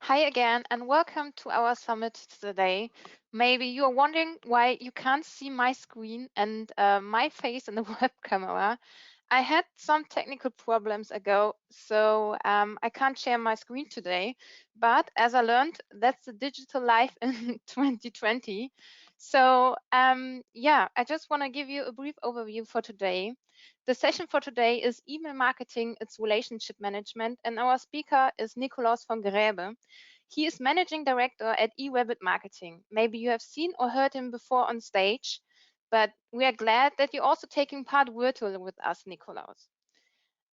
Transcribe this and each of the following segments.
Hi again, and welcome to our summit today. Maybe you're wondering why you can't see my screen and my face in the web camera. I had some technical problems ago, so I can't share my screen today. But as I learned, that's the digital life in 2020. So yeah, I just want to give you a brief overview for today. The session for today is email marketing, its relationship management, and our speaker is Nikolaus von Graeve. He is managing director at eMarketing. Maybe you have seen or heard him before on stage, but we are glad that you're also taking part virtually with us, Nikolaus.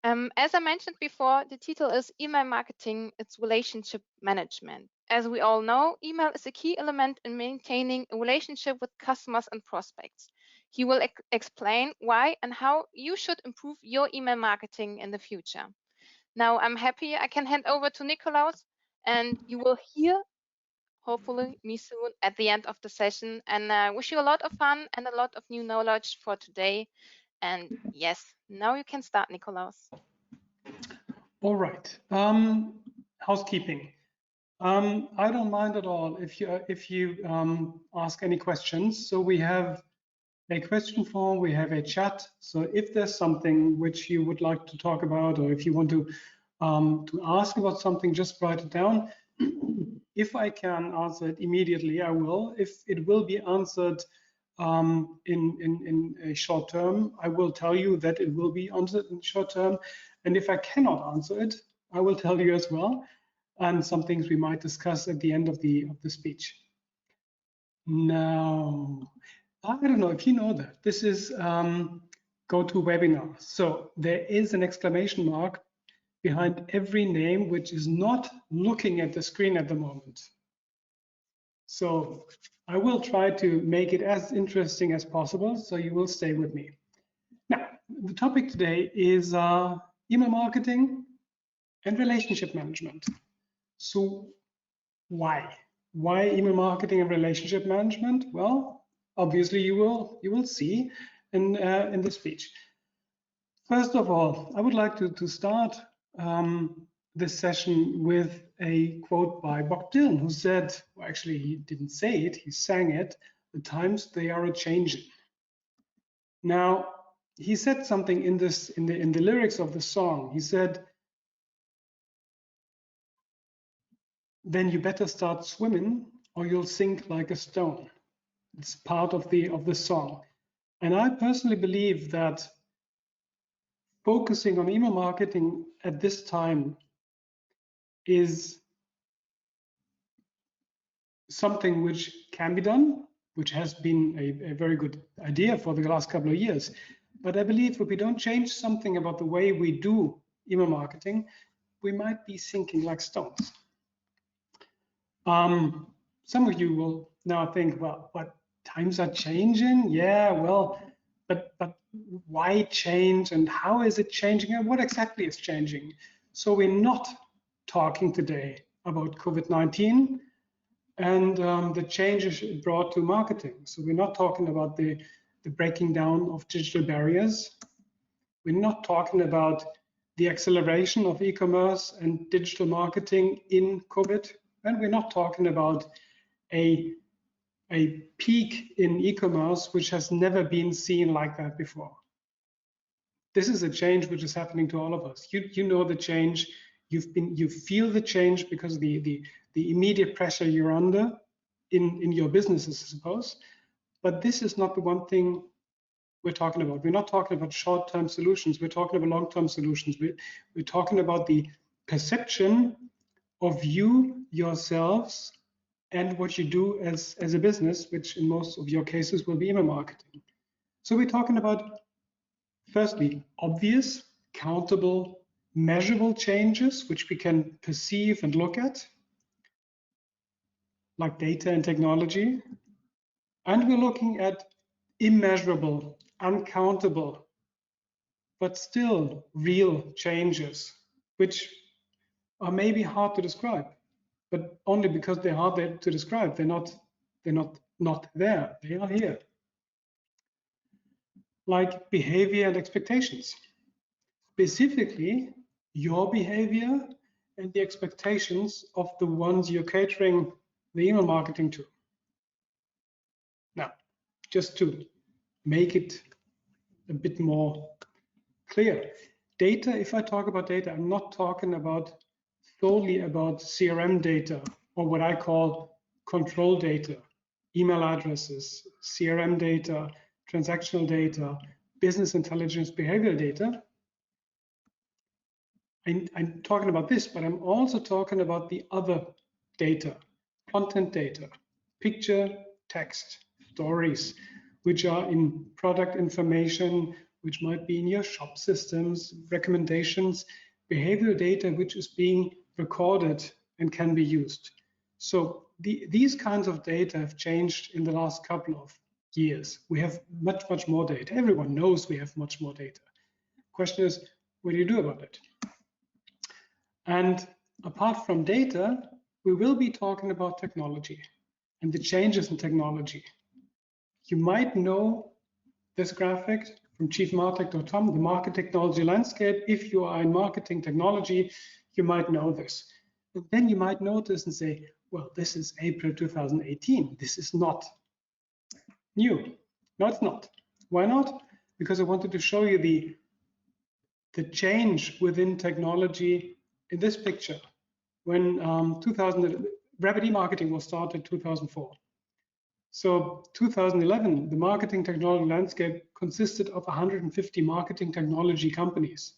As I mentioned before, the title is Email Marketing, its Relationship Management. As we all know, email is a key element in maintaining a relationship with customers and prospects. He will explain why and how you should improve your email marketing in the future. Now, I'm happy I can hand over to Nikolaus, and you will hear, hopefully, me soon at the end of the session. And wish you a lot of fun and a lot of new knowledge for today. And yes, now you can start, Nikolaus. All right. Housekeeping. I don't mind at all if you ask any questions. So we have a question form, we have a chat. So if there's something which you would like to talk about, or if you want to ask about something, just write it down. If I can answer it immediately, I will. If it will be answered in a short term, I will tell you that it will be answered in short term. And if I cannot answer it, I will tell you as well. And some things we might discuss at the end of the speech. Now, I don't know if you know that this is GoToWebinar. So there is an exclamation mark behind every name which is not looking at the screen at the moment. So I will try to make it as interesting as possible, so you will stay with me. Now, the topic today is email marketing and relationship management. So why? Why email marketing and relationship management? Well, obviously you will see in the speech. First of all, I would like to start this session with a quote by Bob Dylan, who said, well, actually he didn't say it, he sang it, "The times they are a-changing." Now, he said something in the lyrics of the song. He said, "Then you better start swimming or you'll sink like a stone." It's part of the song. And I personally believe that focusing on email marketing at this time is something which can be done, which has been a very good idea for the last couple of years. But I believe if we don't change something about the way we do email marketing, we might be sinking like stones. Some of you will now think, well, but times are changing. Yeah, well, but why change and how is it changing and what exactly is changing? So we're not talking today about COVID-19 and the changes it brought to marketing. So we're not talking about the breaking down of digital barriers. We're not talking about the acceleration of e-commerce and digital marketing in COVID. And we're not talking about a peak in e-commerce which has never been seen like that before. This is a change which is happening to all of us. You know the change. You feel the change because the immediate pressure you're under in your businesses, I suppose. But this is not the one thing we're talking about. We're not talking about short-term solutions. We're talking about long-term solutions. We're talking about the perception of you, yourselves, and what you do as a business, which in most of your cases will be email marketing. So we're talking about, firstly, obvious, countable, measurable changes, which we can perceive and look at, like data and technology. And we're looking at immeasurable, uncountable, but still real changes, which are maybe hard to describe, but only because they're hard to describe. They're not there. They are here. Like behavior and expectations. Specifically, your behavior and the expectations of the ones you're catering the email marketing to. Now, just to make it a bit more clear, data, if I talk about data, I'm not talking about solely about CRM data or what I call control data, email addresses, CRM data, transactional data, business intelligence, behavioral data. I'm talking about this, but I'm also talking about the other data, content data, picture, text, stories, which are in product information, which might be in your shop systems, recommendations, behavioral data, which is being recorded and can be used. So these kinds of data have changed in the last couple of years. We have much, much more data. Everyone knows we have much more data. Question is, what do you do about it? And apart from data, we will be talking about technology and the changes in technology. You might know this graphic from chiefmartech.com, the market technology landscape. If you are in marketing technology, you might know this. And then you might notice and say, well, this is April 2018. This is not new. No, it's not. Why not? Because I wanted to show you the change within technology in this picture. When rapid eMarketing was started 2004. So 2011, the marketing technology landscape consisted of 150 marketing technology companies.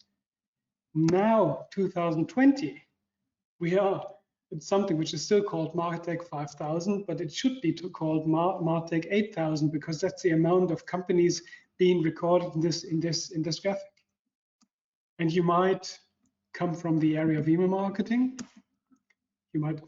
Now, 2020, we are in something which is still called MarTech 5000, but it should be called MarTech 8000 because that's the amount of companies being recorded in this graphic. And you might come from the area of email marketing. You might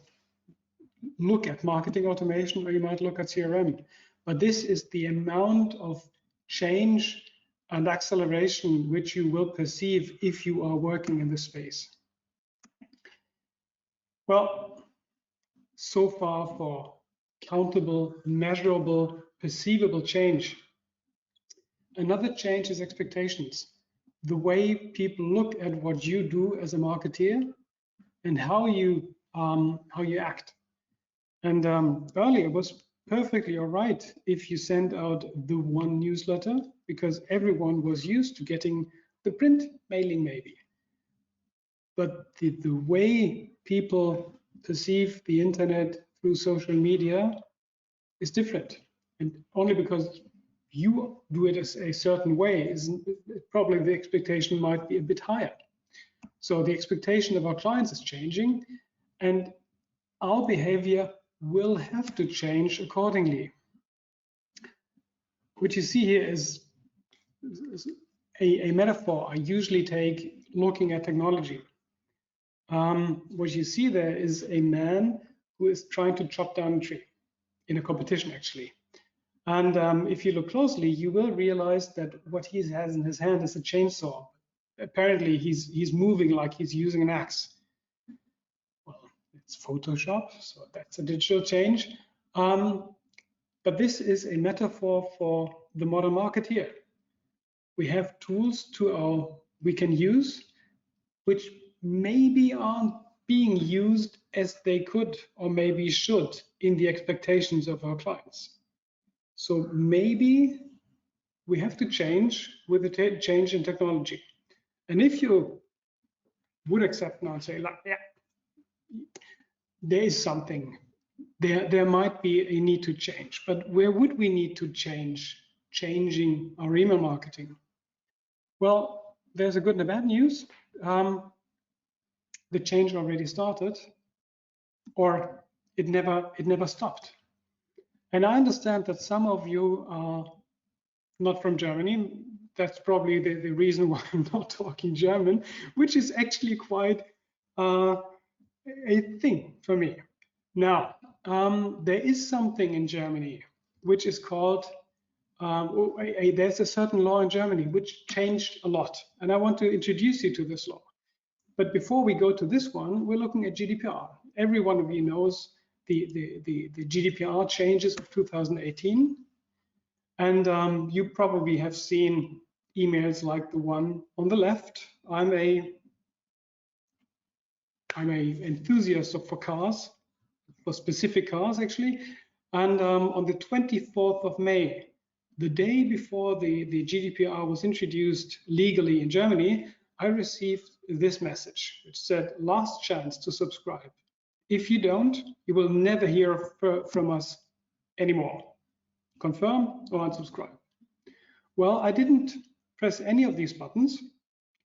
look at marketing automation, or you might look at CRM. But this is the amount of change and acceleration which you will perceive if you are working in this space. Well, so far for countable, measurable, perceivable change. Another change is expectations. The way people look at what you do as a marketeer and how you act. And earlier it was perfectly all right if you send out the one newsletter because everyone was used to getting the print mailing maybe. But the way people perceive the internet through social media is different. And only because you do it as a certain way, probably the expectation might be a bit higher. So the expectation of our clients is changing, and our behavior will have to change accordingly. What you see here is a metaphor I usually take looking at technology. What you see there is a man who is trying to chop down a tree in a competition, actually. And if you look closely, you will realize that what he has in his hand is a chainsaw. Apparently, he's moving like he's using an axe. Well, it's Photoshop, so that's a digital change. But this is a metaphor for the modern marketeer. We have tools we can use, which maybe aren't being used as they could or maybe should in the expectations of our clients. So maybe we have to change with the change in technology. And if you would accept now and say, like, yeah, there is something, there might be a need to change, but where would we need to changing our email marketing? Well, there's a good and a bad news. The change already started, or it never stopped. And I understand that some of you are not from Germany. That's probably the reason why I'm not talking German, which is actually quite a thing for me. Now, there is something in Germany which is called, there's a certain law in Germany which changed a lot. And I want to introduce you to this law. But before we go to this one, we're looking at GDPR. Every one of you knows the GDPR changes of 2018. And you probably have seen emails like the one on the left. I'm I'm an enthusiast for cars, for specific cars actually. And on the 24th of May, the day before the GDPR was introduced legally in Germany, I received this message, which said, last chance to subscribe. If you don't, you will never hear from us anymore. Confirm or unsubscribe. Well, I didn't press any of these buttons.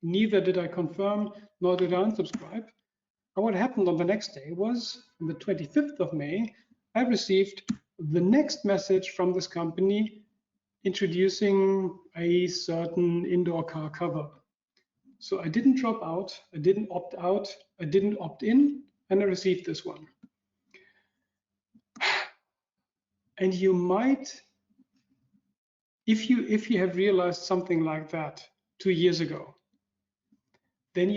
Neither did I confirm, nor did I unsubscribe. And what happened on the next day was, on the 25th of May, I received the next message from this company introducing a certain indoor car cover. So I didn't drop out, I didn't opt out, I didn't opt in, and I received this one. And you might, if you have realized something like that 2 years ago, then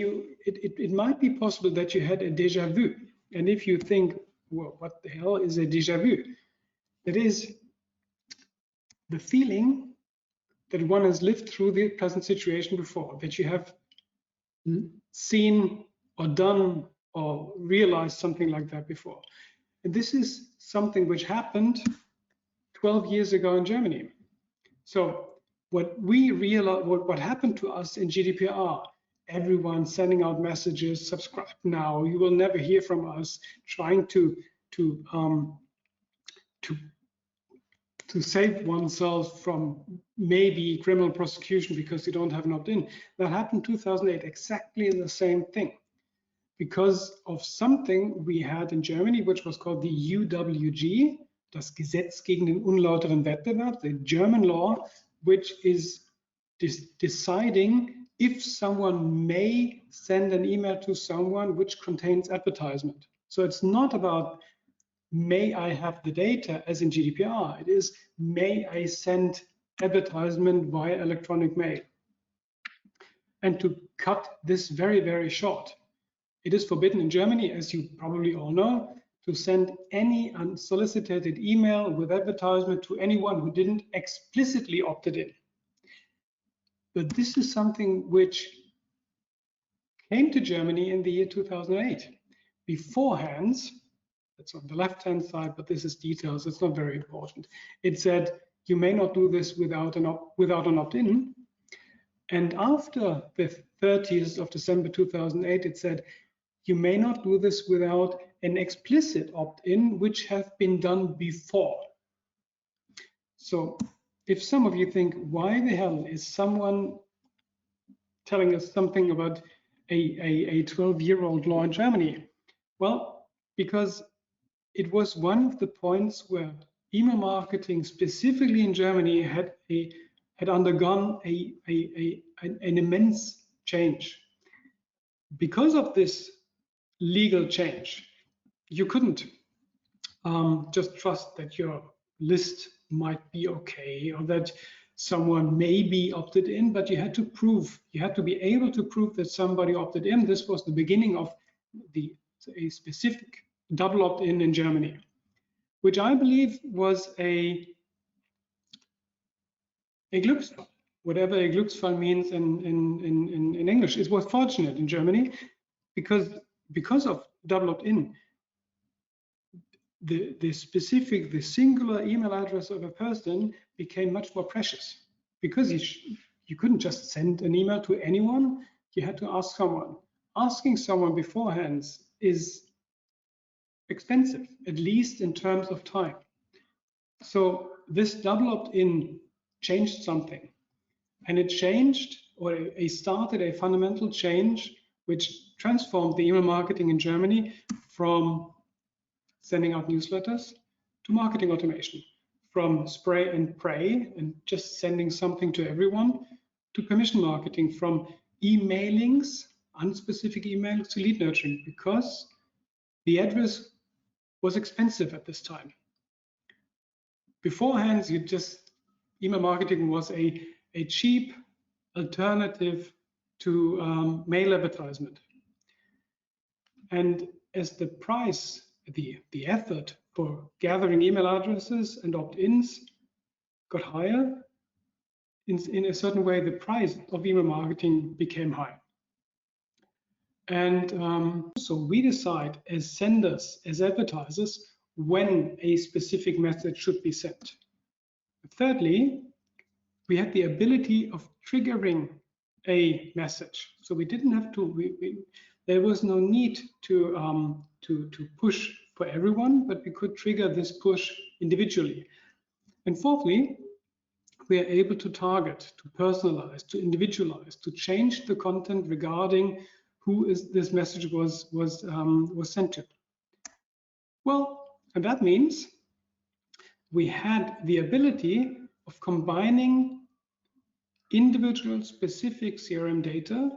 it might be possible that you had a déjà vu. And if you think, well, what the hell is a déjà vu? It is the feeling that one has lived through the present situation before, that you have seen or done or realized something like that before. And this is something which happened 12 years ago in Germany. So what we realized, what happened to us in GDPR, everyone sending out messages, subscribe now, you will never hear from us, trying to save oneself from maybe criminal prosecution because you don't have an opt-in. That happened in 2008, exactly the same thing, because of something we had in Germany, which was called the UWG, das Gesetz gegen den unlauteren Wettbewerb, the German law, which is deciding if someone may send an email to someone which contains advertisement. So it's not about may I have the data as in GDPR, it is may I send advertisement via electronic mail. And to cut this very, very short, it is forbidden in Germany, as you probably all know, to send any unsolicited email with advertisement to anyone who didn't explicitly opt it in. But this is something which came to Germany in the year 2008. Beforehand, that's on the left-hand side, but this is details, it's not very important. It said, you may not do this without an opt-in. And after the 30th of December 2008, it said, you may not do this without an explicit opt-in, which have been done before. So if some of you think, why the hell is someone telling us something about a 12-year-old law in Germany? Well, because it was one of the points where email marketing, specifically in Germany, had undergone an immense change. Because of this legal change, you couldn't just trust that your list might be okay or that someone may be opted in, but you had to prove, you had to be able to prove that somebody opted in. This was the beginning of a specific double opt-in in Germany, which I believe was a Glücksfall, whatever a Glücksfall means in English. It was fortunate in Germany because of double opt-in. The singular email address of a person became much more precious, because you couldn't just send an email to anyone. You had to ask someone. Asking someone beforehand is expensive, at least in terms of time. So this double opt-in changed something, and it changed, or it started a fundamental change which transformed the email marketing in Germany from sending out newsletters to marketing automation, from spray and pray and just sending something to everyone, to permission marketing, from emailings, unspecific emails, to lead nurturing, because the address was expensive at this time. Beforehand, email marketing was a cheap alternative to mail advertisement. And as the price, the effort for gathering email addresses and opt-ins got higher, in a certain way, the price of email marketing became high. And so we decide as senders, as advertisers, when a specific message should be sent. Thirdly, we had the ability of triggering a message. So we didn't have to, there was no need to push for everyone, but we could trigger this push individually. And fourthly, we are able to target, to personalize, to individualize, to change the content regarding who is this message was sent to. Well, and that means we had the ability of combining individual specific CRM data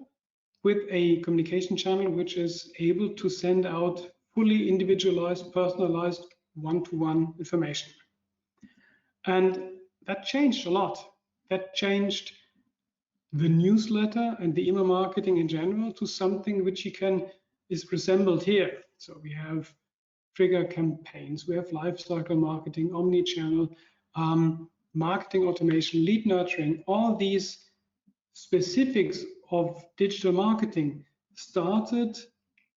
with a communication channel which is able to send out fully individualized, personalized, one-to-one information. And that changed a lot. That changed the newsletter and the email marketing in general to something which is resembled here. So we have trigger campaigns, we have lifecycle marketing, omni-channel, marketing automation, lead nurturing. All these specifics of digital marketing started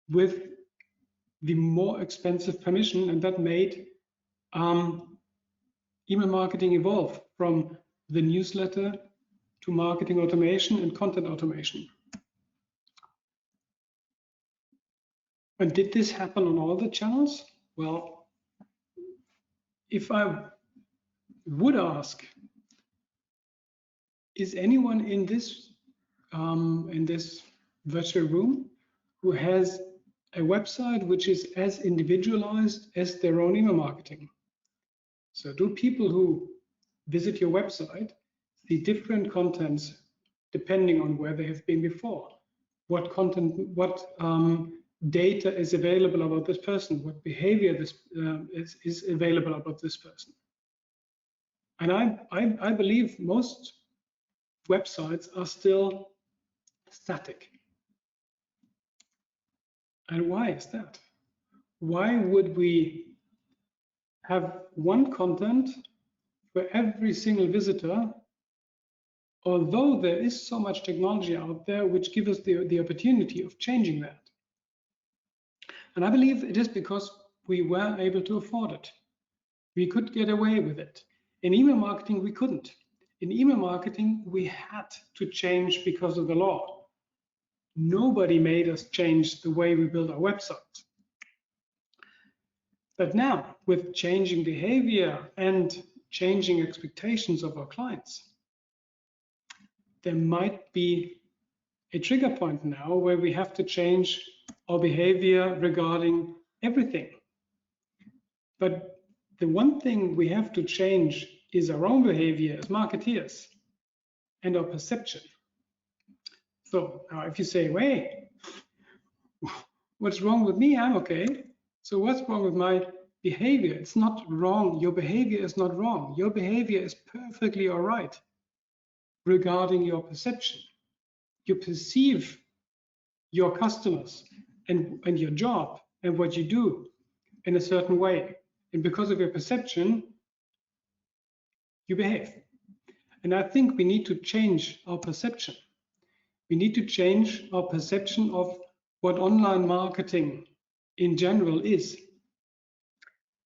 with the more expensive permission, and that made email marketing evolve from the newsletter to marketing automation and content automation. And did this happen on all the channels? Well, if I would ask, is anyone in this virtual room who has a website which is as individualized as their own email marketing? So do people who visit your website see different contents depending on where they have been before? What content, what data is available about this person? What behavior is available about this person? And I believe most websites are still static. And why is that? Why would we have one content for every single visitor, although there is so much technology out there which gives us the opportunity of changing that? And I believe it is because we were able to afford it. We could get away with it. In email marketing, we couldn't. In email marketing, we had to change because of the law. Nobody made us change the way we build our websites. But now, with changing behavior and changing expectations of our clients, there might be a trigger point now where we have to change our behavior regarding everything. But the one thing we have to change is our own behavior as marketeers and our perception. So if you say, wait, what's wrong with me? I'm okay. So what's wrong with my behavior? It's not wrong. Your behavior is not wrong. Your behavior is perfectly all right regarding your perception. You perceive your customers and your job and what you do in a certain way. And because of your perception, you behave. And I think we need to change our perception. We need to change our perception of what online marketing in general is.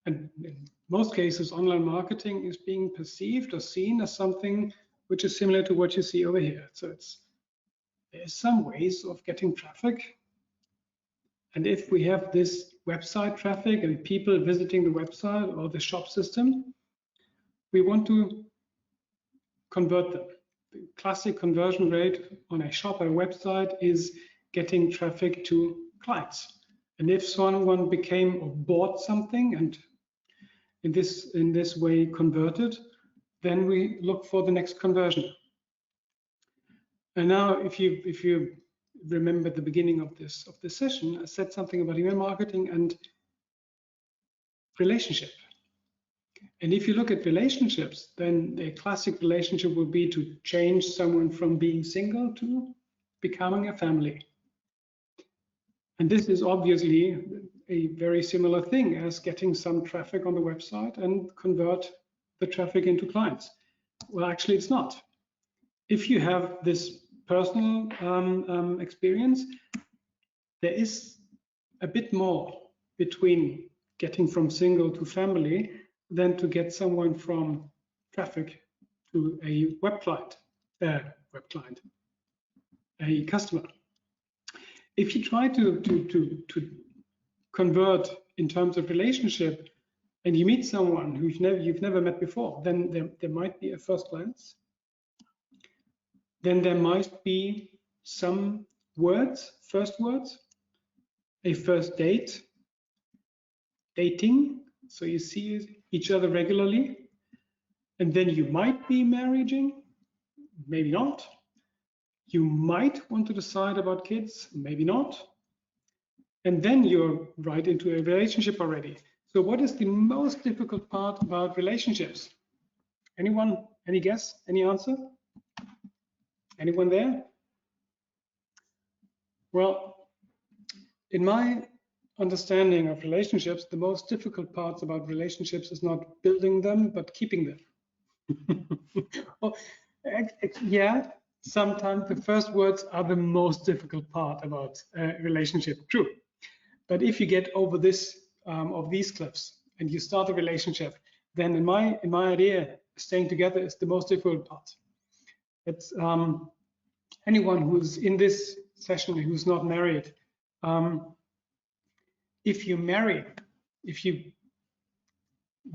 And in most cases, online marketing is being perceived or seen as something which is similar to what you see over here. So there's some ways of getting traffic. And if we have this website traffic and people visiting the website or the shop system, we want to convert them. The classic conversion rate on a shop or a website is getting traffic to clients. And if someone became or bought something and in this way converted, then we look for the next conversion. And now, if you remember the beginning of this session, I said something about email marketing and relationship. And if you look at relationships, then a classic relationship would be to change someone from being single to becoming a family. And this is obviously a very similar thing as getting some traffic on the website and convert the traffic into clients. Well, actually, it's not. If you have this personal experience, there is a bit more between getting from single to family than to get someone from traffic to a web client, a customer. If you try to convert in terms of relationship, and you meet someone who you've never met before, then there might be a first glance. Then there might be some words, first words, a first date, dating, so you see each other regularly, and then you might be marrying, maybe not. You might want to decide about kids, maybe not. And then you're right into a relationship already. So what is the most difficult part about relationships? Anyone? Any guess? Any answer? Anyone there? Well, in my understanding of relationships, the most difficult parts about relationships is not building them, but keeping them. Oh, yeah, sometimes the first words are the most difficult part about a relationship, true. But if you get over this of these cliffs and you start a relationship, then in my idea, staying together is the most difficult part. It's anyone who's in this session who's not married. If you marry, if you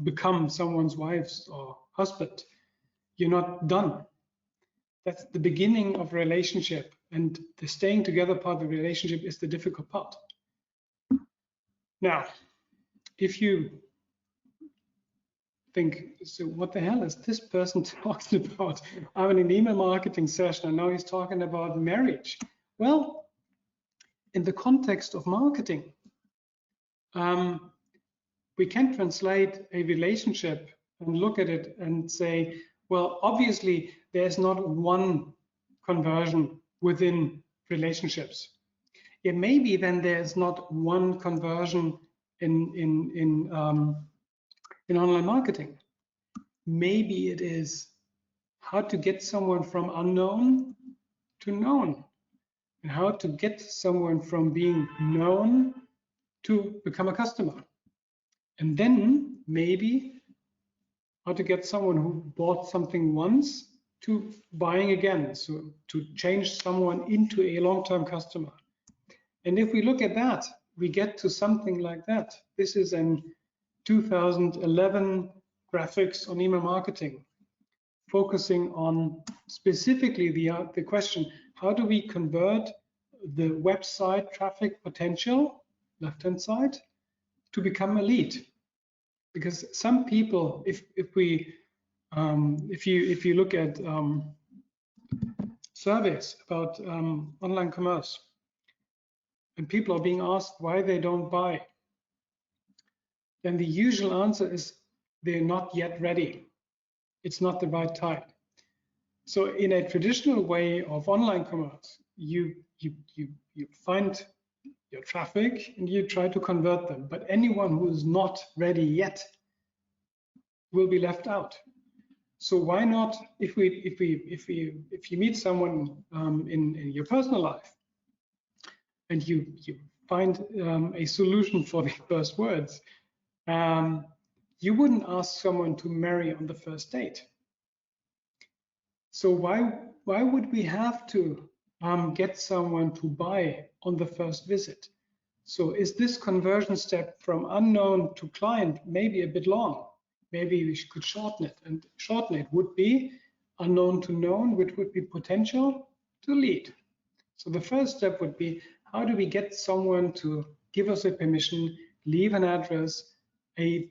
become someone's wife or husband, you're not done. That's the beginning of a relationship, and the staying together part of the relationship is the difficult part. Now, if you think, so what the hell is this person talking about? I'm in an email marketing session and now he's talking about marriage. Well, in the context of marketing, we can translate a relationship and look at it and say, well, obviously there's not one conversion within relationships. Yeah, maybe then there's not one conversion in online marketing. Maybe it is how to get someone from unknown to known, and how to get someone from being known to become a customer. And then maybe how to get someone who bought something once to buying again, so to change someone into a long-term customer. And if we look at that, we get to something like that. This is an 2011 graphics on email marketing, focusing on specifically the question, how do we convert the website traffic potential, left-hand side, to become a lead? Because some people, if you look at surveys about online commerce, and people are being asked why they don't buy, then the usual answer is they're not yet ready. It's not the right time. So in a traditional way of online commerce, you find your traffic and you try to convert them. But anyone who is not ready yet will be left out. So why not, if you meet someone in your personal life and you find a solution for the first words, you wouldn't ask someone to marry on the first date. So why would we have to get someone to buy on the first visit? So is this conversion step from unknown to client maybe a bit long? Maybe we could shorten it, and shorten it would be unknown to known, which would be potential to lead. So the first step would be, how do we get someone to give us a permission, leave an address, a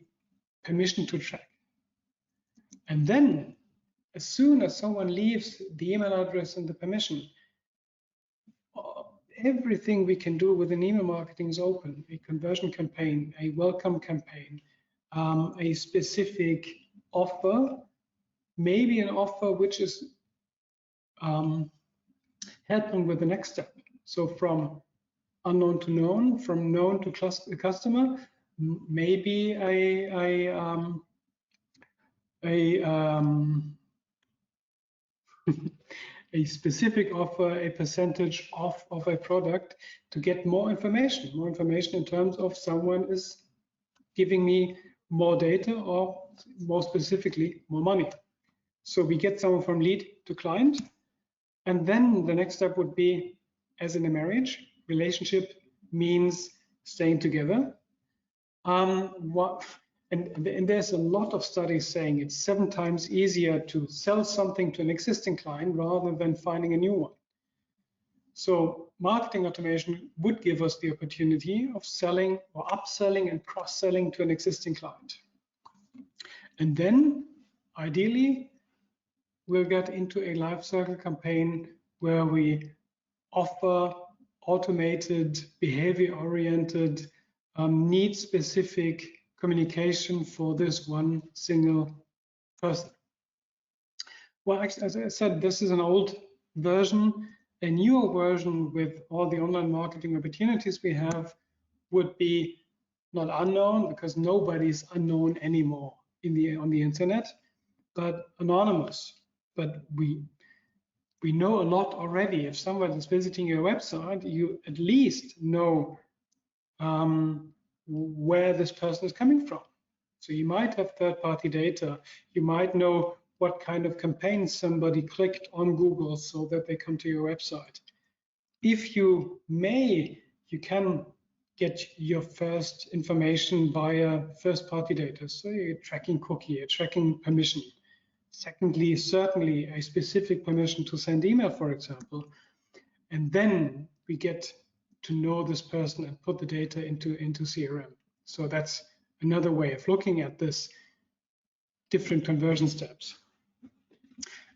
permission to track? And then as soon as someone leaves the email address and the permission, everything we can do within email marketing is open. A conversion campaign, a welcome campaign, a specific offer, maybe an offer which is helping with the next step. So from unknown to known, from known to customer, maybe a specific offer, a percentage off of a product to get more information in terms of someone is giving me more data or more specifically, more money. So we get someone from lead to client. And then the next step would be, as in a marriage, relationship means staying together. And there's a lot of studies saying it's 7 times easier to sell something to an existing client rather than finding a new one. So marketing automation would give us the opportunity of selling or upselling and cross-selling to an existing client. And then ideally, we'll get into a lifecycle campaign where we offer automated, behavior-oriented, need-specific communication for this one single person. Well, actually, as I said, this is an old version. A newer version with all the online marketing opportunities we have would be not unknown, because nobody's unknown anymore on the internet, but anonymous. But we know a lot already. If someone is visiting your website, you at least know where this person is coming from. So you might have third-party data. You might know what kind of campaigns somebody clicked on Google so that they come to your website. If you may, you can get your first information via first-party data. So a tracking cookie, a tracking permission. Secondly, certainly a specific permission to send email, for example. And then we get to know this person and put the data into CRM. So that's another way of looking at this different conversion steps.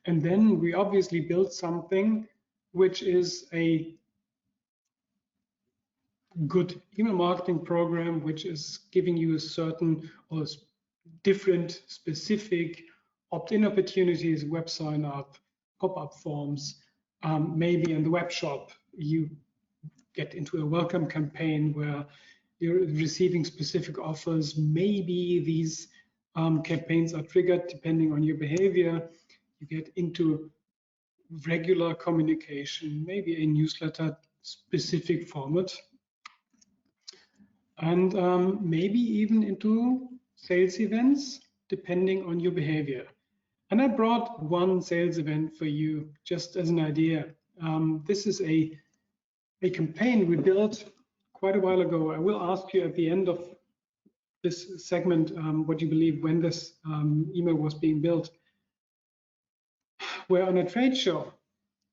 And then we obviously build something which is a good email marketing program, which is giving you a certain or different specific opt-in opportunities, web sign up, pop-up forms. Maybe in the web shop, you get into a welcome campaign where you're receiving specific offers. Maybe these campaigns are triggered depending on your behavior. You get into regular communication, maybe a newsletter specific format, and maybe even into sales events depending on your behavior. And I brought one sales event for you just as an idea. This is a campaign we built quite a while ago. I will ask you at the end of this segment what you believe when this email was being built. Where on a trade show,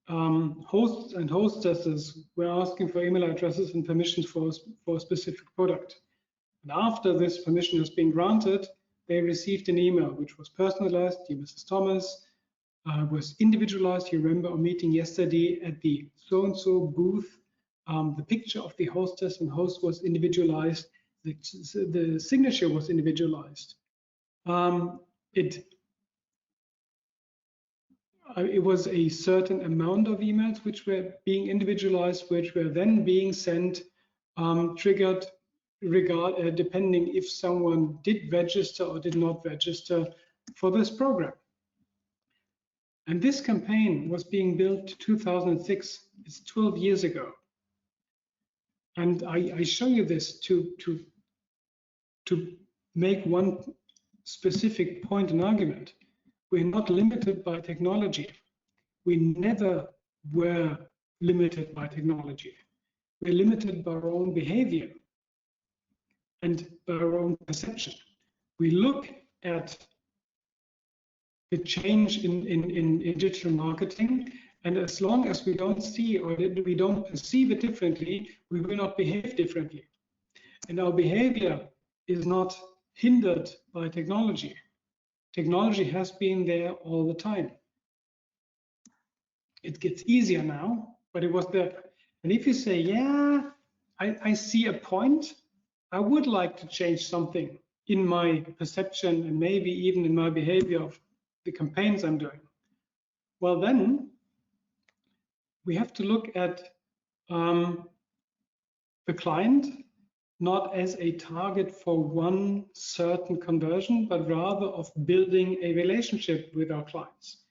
hosts and hostesses were asking for email addresses and permissions for a specific product. And after this permission has been granted, they received an email which was personalized. Dear Mrs. Thomas, was individualized. You remember our meeting yesterday at the so-and-so booth. The picture of the hostess and host was individualized. The signature was individualized. It was a certain amount of emails which were being individualized, which were then being sent, triggered depending if someone did register or did not register for this program. And this campaign was being built 2006. It's 12 years ago. And I show you this to make one specific point and argument. We're not limited by technology. We never were limited by technology. We're limited by our own behavior and by our own perception. We look at the change in digital marketing, and as long as we don't see or we don't perceive it differently, we will not behave differently. And our behavior is not hindered by technology. Technology has been there all the time. It gets easier now, but it was there. And if you say, yeah, I see a point, I would like to change something in my perception and maybe even in my behavior of the campaigns I'm doing. Well, then we have to look at the client not as a target for one certain conversion, but rather of building a relationship with our clients.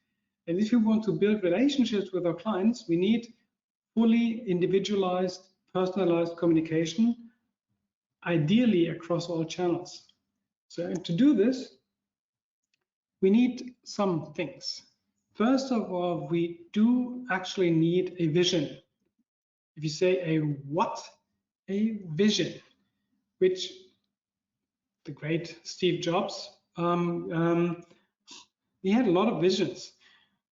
And if we want to build relationships with our clients, we need fully individualized, personalized communication, ideally across all channels. So, and to do this, we need some things. First of all, we do actually need a vision. If you say a what? A vision, which the great Steve Jobs, he had a lot of visions.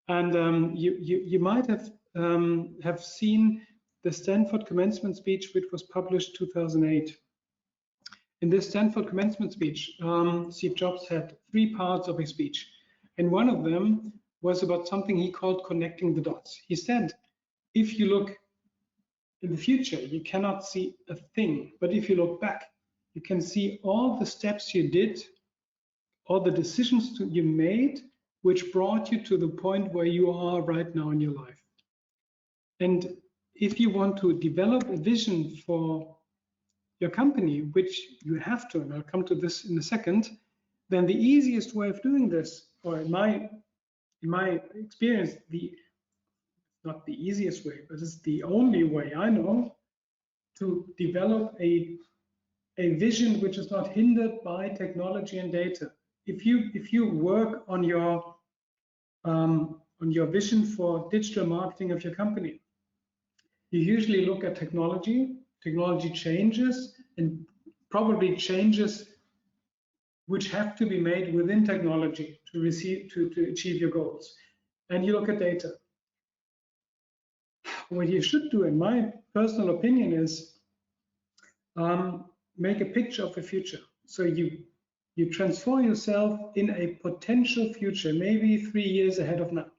And you might have seen the Stanford commencement speech, which was published 2008. In this Stanford commencement speech, Steve Jobs had 3 parts of his speech. And one of them was about something he called connecting the dots. He said, if you look in the future, you cannot see a thing. But if you look back, you can see all the steps you did, all the decisions you made, which brought you to the point where you are right now in your life. And if you want to develop a vision for your company, which you have to, and I'll come to this in a second, then the easiest way of doing this, or in my experience, not the easiest way, but it's the only way I know to develop a vision which is not hindered by technology and data. If you work on your vision for digital marketing of your company, you usually look at technology. Technology changes, and probably changes which have to be made within technology to achieve your goals. And you look at data. What you should do, in my personal opinion, is make a picture of the future. So you transform yourself in a potential future, maybe 3 years ahead of now.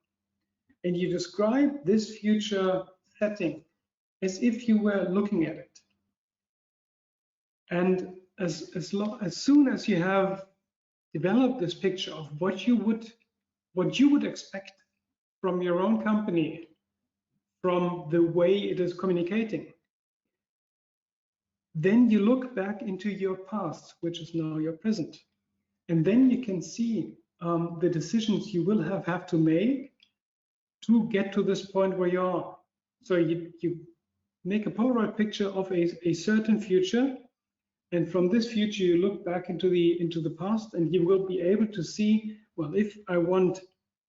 And you describe this future setting as if you were looking at it. And as soon as you have developed this picture of what you would expect from your own company, from the way it is communicating, then you look back into your past, which is now your present. And then you can see the decisions you will have to make to get to this point where you are. So you make a Polaroid picture of a certain future, and from this future you look back into the past, and you will be able to see, well, if I want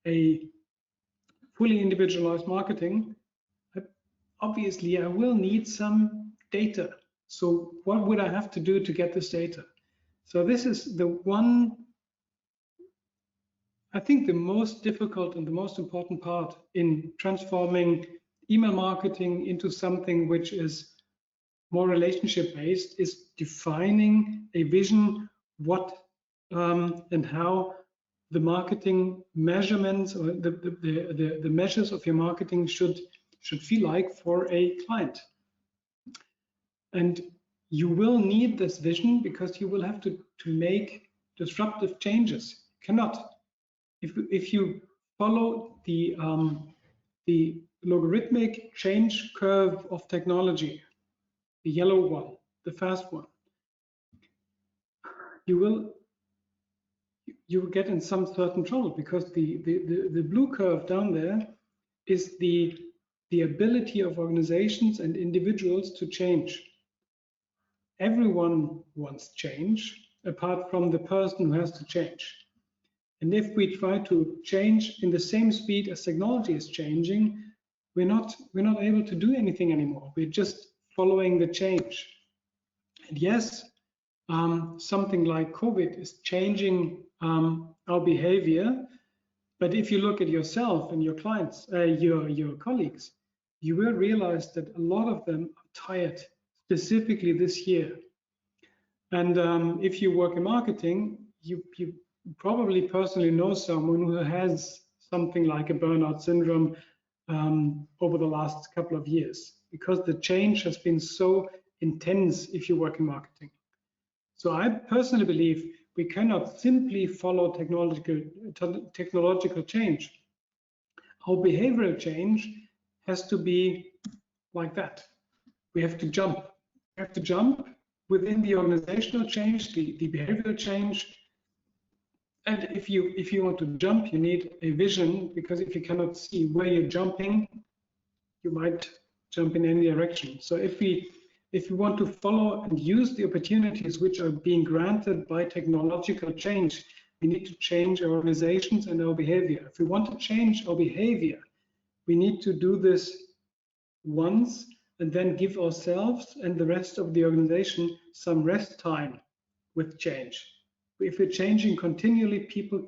a fully individualized marketing, obviously I will need some data. So what would I have to do to get this data? So this is the one, I think, the most difficult and the most important part in transforming email marketing into something which is more relationship based, is defining a vision, what and how the marketing measurements or the measures of your marketing should feel like for a client. And you will need this vision because you will have to make disruptive changes. You cannot, if you follow the logarithmic change curve of technology, the yellow one, the fast one, you will get in some certain trouble, because the blue curve down there is the ability of organizations and individuals to change. Everyone wants change, apart from the person who has to change. And if we try to change in the same speed as technology is changing, we're not able to do anything anymore. We're just following the change. And yes, something like COVID is changing our behavior. But if you look at yourself and your clients, your colleagues, you will realize that a lot of them are tired, specifically this year. And if you work in marketing, you probably personally know someone who has something like a burnout syndrome over the last couple of years, because the change has been so intense if you work in marketing. So I personally believe we cannot simply follow technological change. Our behavioral change has to be like that. We have to jump. We have to jump within the organizational change, the behavioral change, And if you want to jump, you need a vision, because if you cannot see where you're jumping, you might jump in any direction. So if we want to follow and use the opportunities which are being granted by technological change, we need to change our organizations and our behavior. If we want to change our behavior, we need to do this once and then give ourselves and the rest of the organization some rest time with change. If we're changing continually, people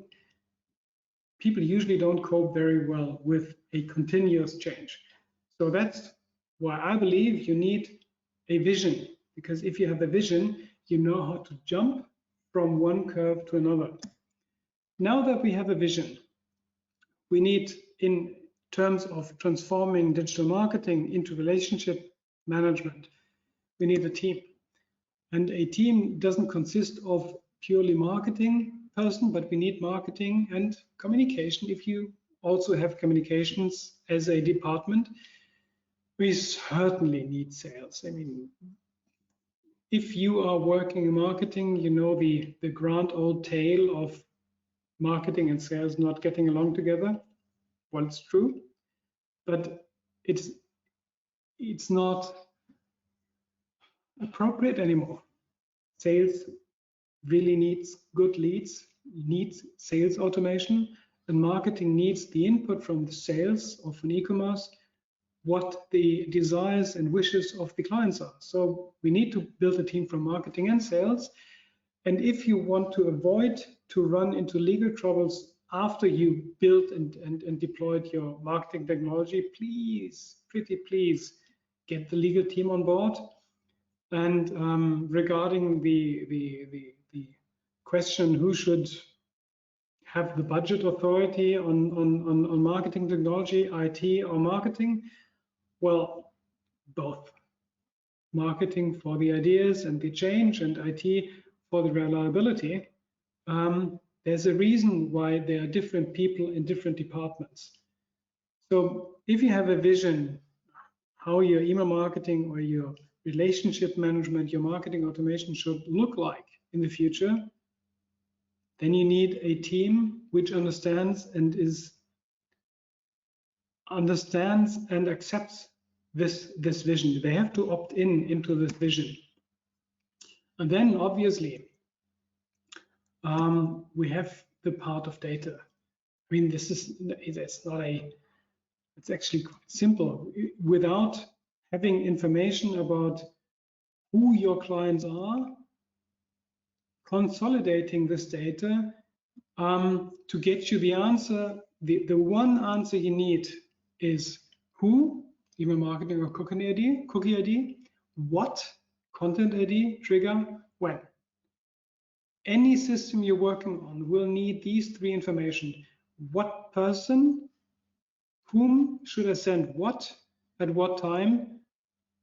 usually don't cope very well with a continuous change. So that's why I believe you need a vision, because if you have a vision, you know how to jump from one curve to another. Now that we have a vision, we need, in terms of transforming digital marketing into relationship management, we need a team. And a team doesn't consist of purely marketing person, but we need marketing and communication. If you also have communications as a department, we certainly need sales. I mean, if you are working in marketing, you know the grand old tale of marketing and sales not getting along together. Well, it's true, but it's not appropriate anymore. Sales really needs good leads, needs sales automation, and marketing needs the input from the sales of an e-commerce, what the desires and wishes of the clients are. So we need to build a team from marketing and sales. And if you want to avoid to run into legal troubles after you built and deployed your marketing technology, please, pretty please, get the legal team on board. And regarding the question who should have the budget authority on marketing technology, IT or marketing, well, both. Marketing for the ideas and the change, and IT for the reliability. There's a reason why there are different people in different departments. So if you have a vision how your email marketing or your relationship management, your marketing automation should look like in the future, then you need a team which understands and accepts this vision. They have to opt into this vision. And then obviously we have the part of data. I mean, it's actually quite simple. Without having information about who your clients are, consolidating this data to get you the answer, the one answer you need is who, email marketing or cookie ID, what, content ID, trigger, when. Any system you're working on will need these three information. What person, whom should I send what, at what time,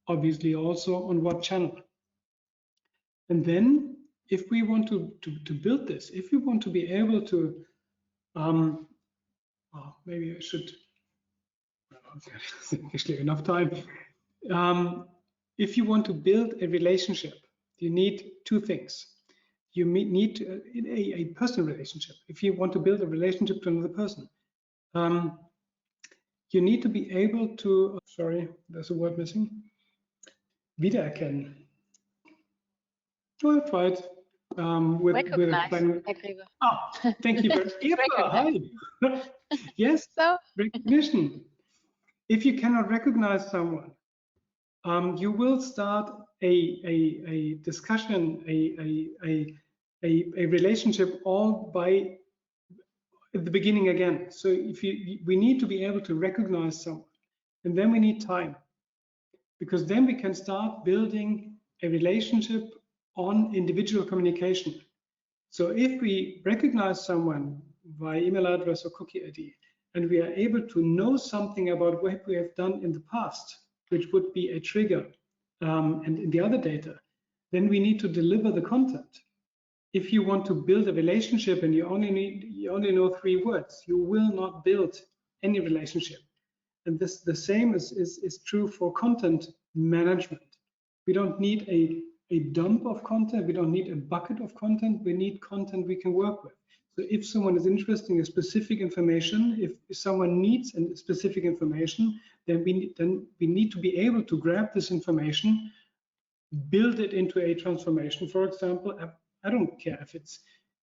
obviously also on what channel. And then if we want to build this, if we want to be able to, maybe I should, actually enough time. If you want to build a relationship, you need two things. You need a personal relationship. If you want to build a relationship to another person, you need to be able to, sorry, there's a word missing, wiedererkennen. Oh, I tried. Recognize. Thank you very much. Hi. Yes, so recognition. If you cannot recognize someone, you will start a discussion, a relationship all by at the beginning again. So we need to be able to recognize someone, and then we need time, because then we can start building a relationship on individual communication. So if we recognize someone by email address or cookie ID, and we are able to know something about what we have done in the past, which would be a trigger, and in the other data, then we need to deliver the content. If you want to build a relationship and you only know 3 words, you will not build any relationship. And the same is true for content management. We don't need a dump of content. We don't need a bucket of content. We need content we can work with. So if someone is interested in specific information, if someone needs specific information, then we need to be able to grab this information, build it into a transformation. For example, I don't care if it's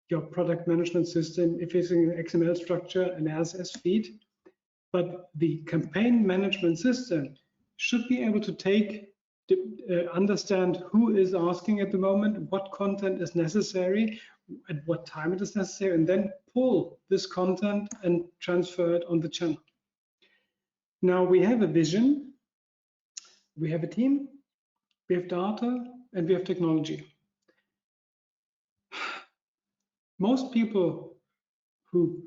your product management system, if it's an XML structure, an RSS feed, but the campaign management system should be able to understand who is asking at the moment, what content is necessary, at what time it is necessary, and then pull this content and transfer it on the channel. Now we have a vision, we have a team, we have data, and we have technology. Most people who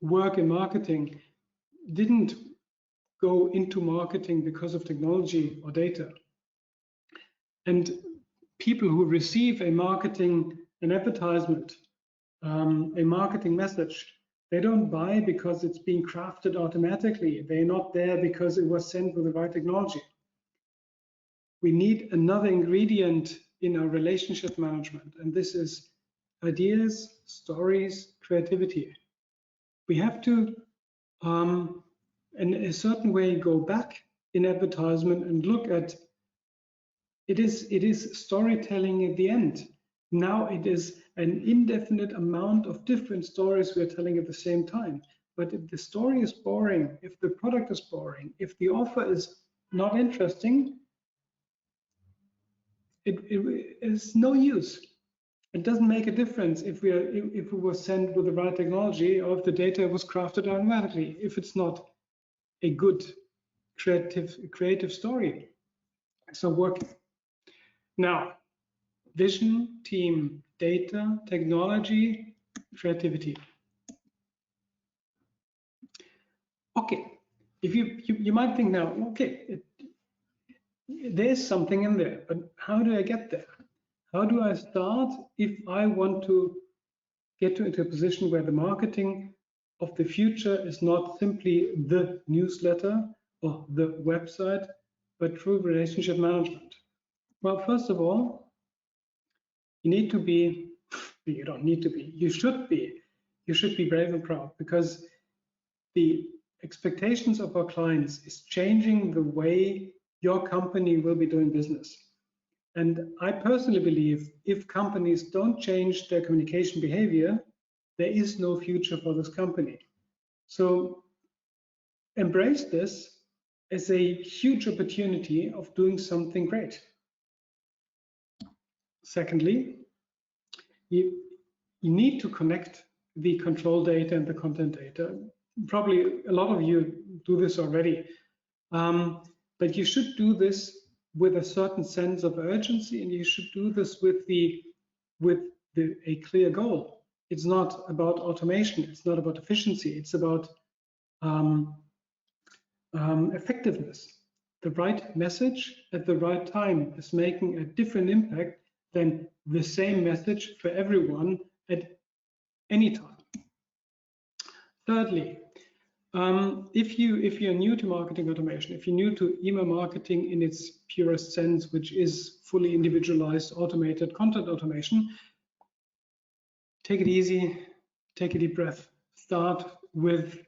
work in marketing didn't go into marketing because of technology or data. And people who receive an advertisement, a marketing message, they don't buy because it's being crafted automatically. They're not there because it was sent with the right technology. We need another ingredient in our relationship management, and this is ideas, stories, creativity. We have to, in a certain way, go back in advertisement and look at it is storytelling at the end. Now it is an indefinite amount of different stories we're telling at the same time. But if the story is boring, if the product is boring, if the offer is not interesting, it is no use. It doesn't make a difference if it was sent with the right technology or if the data was crafted automatically, if it's not a good creative story. So working. Now, vision, team, data, technology, creativity. Okay, if you might think now, okay, there's something in there, but how do I get there? How do I start if I want to get into a position where the marketing of the future is not simply the newsletter or the website, but true relationship management? Well, first of all, you need to be, you don't need to be, you should be brave and proud, because the expectations of our clients is changing the way your company will be doing business. And I personally believe if companies don't change their communication behavior, there is no future for this company. So embrace this as a huge opportunity of doing something great. Secondly, you need to connect the control data and the content data. Probably a lot of you do this already, but you should do this with a certain sense of urgency, and you should do this with a clear goal. It's not about automation, it's not about efficiency, it's about effectiveness. The right message at the right time is making a different impact than the same message for everyone at any time. Thirdly, if you're new to marketing automation, if you're new to email marketing in its purest sense, which is fully individualized, automated content automation, take it easy, take a deep breath. Start with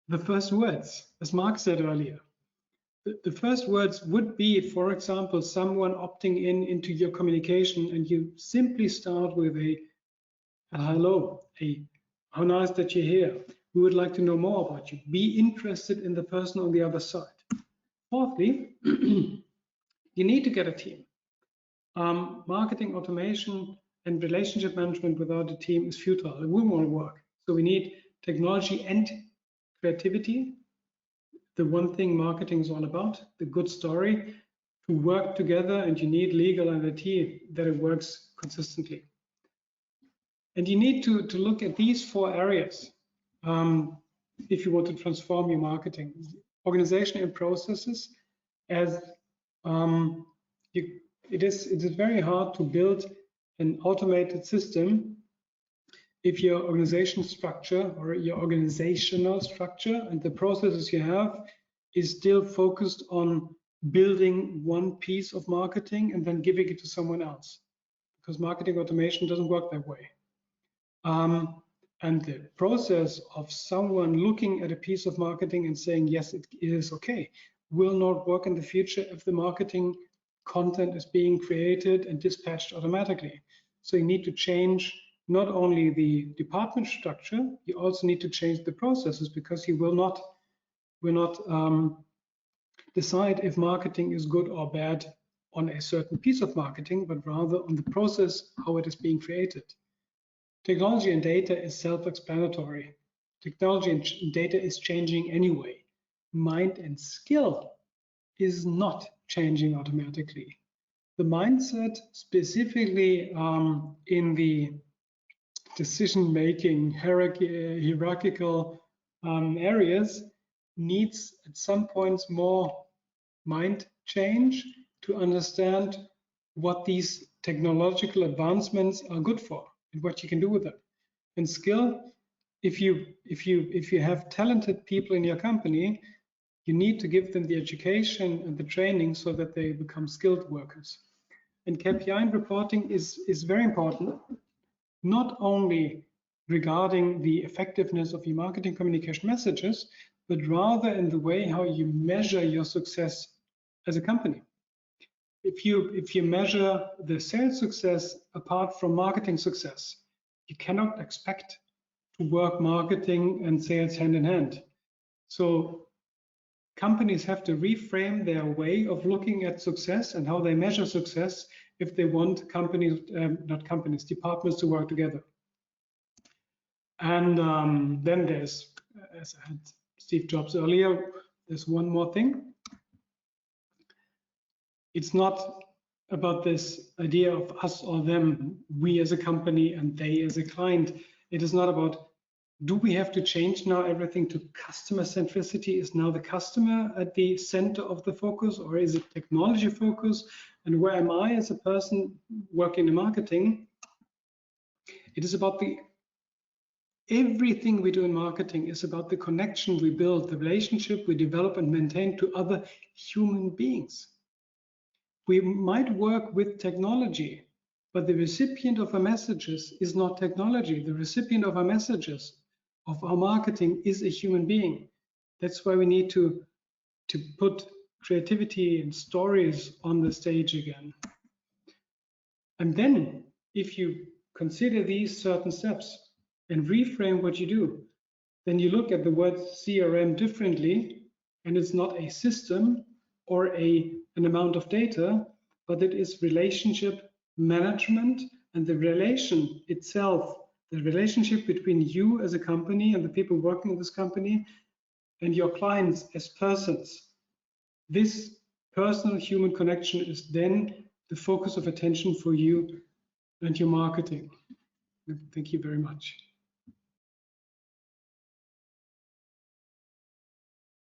the first words, as Mark said earlier. The first words would be, for example, someone opting into your communication, and you simply start with a hello, how nice that you're here. We would like to know more about you. Be interested in the person on the other side. Fourthly, you need to get a team. Marketing automation and relationship management without a team is futile. It wouldn't want to work. So we need technology and creativity. The one thing marketing is all about, the good story, to work together, and you need legal and IT that it works consistently. And you need to look at these 4 areas if you want to transform your marketing. Organization and processes, as it is very hard to build an automated system if your organization structure or your organizational structure and the processes you have is still focused on building one piece of marketing and then giving it to someone else, because marketing automation doesn't work that way. And the process of someone looking at a piece of marketing and saying, yes, it is okay, will not work in the future if the marketing content is being created and dispatched automatically. So you need to change not only the department structure, you also need to change the processes, because you will not decide if marketing is good or bad on a certain piece of marketing, but rather on the process, how it is being created. Technology and data is self-explanatory. Technology and data is changing anyway. Mind and skill is not changing automatically. The mindset, specifically in the decision-making hierarchical areas, needs at some points more mind change to understand what these technological advancements are good for and what you can do with them. And skill, if you have talented people in your company, you need to give them the education and the training so that they become skilled workers. And KPI and reporting is very important, not only regarding the effectiveness of your marketing communication messages, but rather in the way how you measure your success as a company. If you measure the sales success apart from marketing success, you cannot expect to work marketing and sales hand in hand. So companies have to reframe their way of looking at success and how they measure success if they want companies, departments to work together. And then there's, as I had Steve Jobs earlier, there's one more thing. It's not about this idea of us or them, we as a company and they as a client. It is not about, do we have to change now everything to customer centricity? Is now the customer at the center of the focus, or is it technology focus? And where am I as a person working in marketing? It is about everything we do in marketing is about the connection we build, the relationship we develop and maintain to other human beings. We might work with technology, but the recipient of our messages is not technology. The recipient of our messages, of our marketing, is a human being. That's why we need to put creativity and stories on the stage again. And then, if you consider these certain steps and reframe what you do, then you look at the word CRM differently, and it's not a system or an amount of data, but it is relationship management, and the relation itself, the relationship between you as a company and the people working in this company and your clients as persons. This personal human connection is then the focus of attention for you and your marketing. Thank you very much.